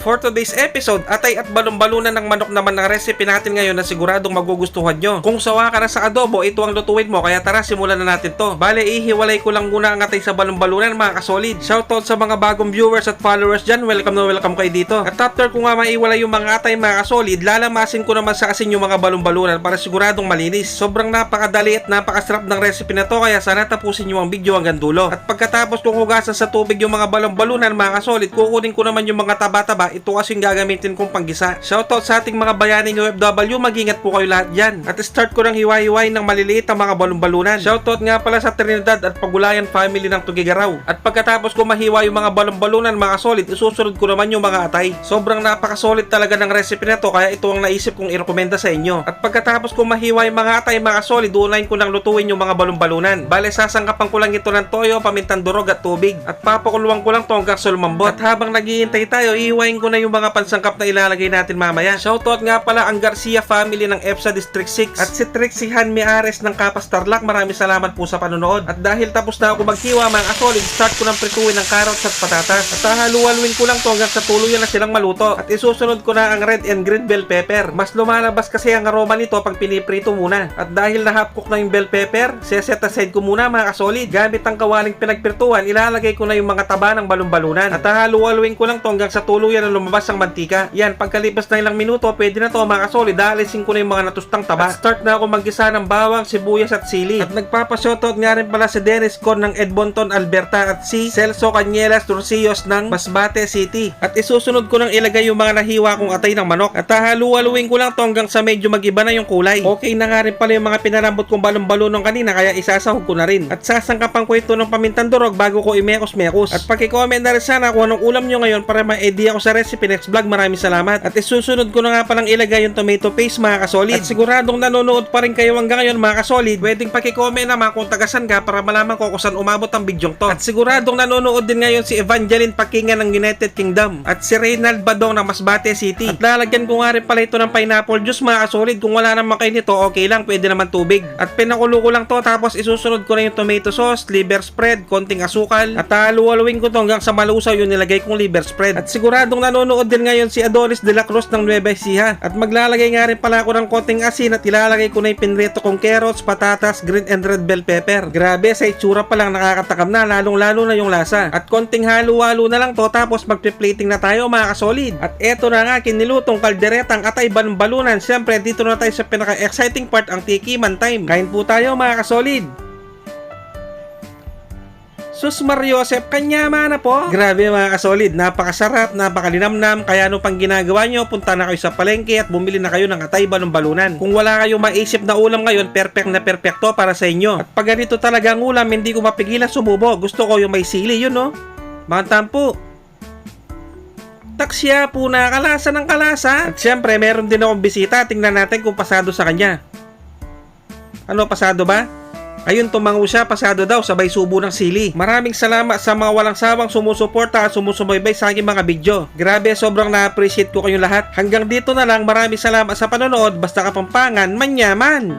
For today's episode, atay at balon-balunan ng manok naman ang recipe natin ngayon na siguradong magugustuhan nyo. Kung sawa ka na sa adobo, ito ang lutuin mo, kaya tara simulan na natin to. Bale, ihiwalay ko lang muna ang atay sa balon-balunan mga kasolid. Shoutout sa mga bagong viewers at followers dyan, welcome na welcome kayo dito. At after ko nga maiwalay yung mga atay mga kasolid, lalamasin ko naman sa asin yung mga balon-balunan para siguradong malinis. Sobrang napakadali at napakasarap ng recipe na to, kaya sana tapusin nyo ang video hanggang dulo. At pagkatapos kong hugasan sa tubig yung mga balon-balunan mga kasolid, kukunin ko naman yung mga taba-taba. Ito kasi yung gagamitin kong panggisa. Shoutout sa ating mga bayaning OFW, mag-ingat po kayo lahat dyan. At start ko ng hiwa-hiwain ng maliliit ang mga balon-balunan. Shoutout nga pala sa Trinidad at Pagulayan family ng Tugigaraw. At pagkatapos ko mahiwa yung mga balon-balunan mga solid, isusunod ko naman yung mga atay. Sobrang napakasolid talaga ng recipe na to, kaya ito ang naisip kong irekomenda sa inyo. At pagkatapos ko mahiwa yung mga atay mga solid, unahin ko lang lutuin yung mga balon-balunan. Bale, sasangkapan ko lang ito ng toyo, pamintang durog at tubig. At papakuluan ko lang to hanggang lumambot. At habang naghihintay tayo, ihiwain ko na yung mga pansangkap na ilalagay natin mamaya. Shoutout nga pala ang Garcia family ng EPSA District 6 at si Trixie Han Miares ng Kapas Tarlac. Maraming salamat po sa panonood. At dahil tapos na ako maghiwa mga kasolid, start ko ng prituin ng carrots at patatas. At hahaluin ko lang to hanggang sa tuluyan na silang maluto. At isusunod ko na ang red and green bell pepper. Mas lumalabas kasi ang aroma nito pag piniprito muna. At dahil na-half cook na yung bell pepper, set aside ko muna mga kasolid. Gamit ang kawaling pinagprituan, ilalagay ko na yung mga taba ng balon-balunan. At hahaluin ko lang to hanggang sa tuluyan na lumabas ang mantika. Yan, pagkalipas na ilang minuto, pwede na to mga kasolid. Alisin ko na yung mga natustang taba. At start na ako maggisa ng bawang, sibuyas at sili. At nagpapashoutout nga rin pala si Dennis Con ng Edmonton, Alberta at si Celso Cañelas Turcios ng Masbate City. At isusunod ko nang ilagay yung mga nahiwa kong atay ng manok. At hahaluin ko lang to hanggang sa medyo mag-iba na yung kulay. Okay na nga rin pala yung mga pinarambot kong balon-balunong kanina, kaya isasahog ko na rin. At sasangkapan ko ito ng pamintang durog bago ko imekos-mekos. At pakicomment na rin sana kung anong ulam nyo ngayon para ma-idea ko sa recipe next vlog. Maraming salamat. At isusunod ko na nga palang ilagay yung tomato paste mga kasolid. At siguradong nanonood pa rin kayo hanggang ngayon mga kasolid. Pwedeng pakicomment naman kung tagasan ka para malaman ko kung saan umabot ang bidyong to. At siguradong nanonood din ngayon si Evangeline Pakingan ng United Kingdom. At si Reynald Badong ng Masbate City. At lalagyan ko nga rin pala ito ng pineapple juice mga kasolid. Kung wala naman kayo nito, okay lang. Pwede naman tubig. At pinakulo ko lang to, tapos isusunod ko na yung tomato sauce, liver spread, konting asukal. At haluin ko to hanggang sa malusaw yung nilagay kong liver spread. At siguradong nanonood din ngayon si Adonis de la Cruz ng Nueva Ecija. At maglalagay nga rin pala ako ng konting asin at ilalagay ko na yung pinrito kong carrots, patatas, green and red bell pepper. Grabe, sa itsura pa lang nakakatakam na, lalong-lalo na yung lasa. At konting halo-halo na lang to, tapos magpe-plating na tayo mga kasolid. At eto na nga kinilutong kalderetang atay balon-balunan. Siyempre, dito na tayo sa pinaka-exciting part, ang tikiman time. Kain po tayo mga kasolid. Sus Mariosep, kanyama na po. Grabe mga kasolid, napakasarap, napakalinamnam. Kaya ano pang ginagawa nyo, punta na kayo sa palengke at bumili na kayo ng atay balon-balunan. Kung wala kayong maisip na ulam ngayon, perfect na perfecto para sa inyo. At pag ganito talaga ang ulam, hindi ko mapigilan sumubo. Gusto ko yung may sili, yun no. Mga tampo. Taksya po na kalasa ng kalasa. At syempre, meron din akong bisita. Tingnan natin kung pasado sa kanya. Ano, pasado ba? Ayun, tumango siya, pasado daw, sabay subo ng sili. Maraming salamat sa mga walang sawang sumusuporta at sumusubaybay sa aking mga video. Grabe, sobrang na-appreciate ko kayong lahat. Hanggang dito na lang, maraming salamat sa panonood. Basta Kapampangan, manyaman!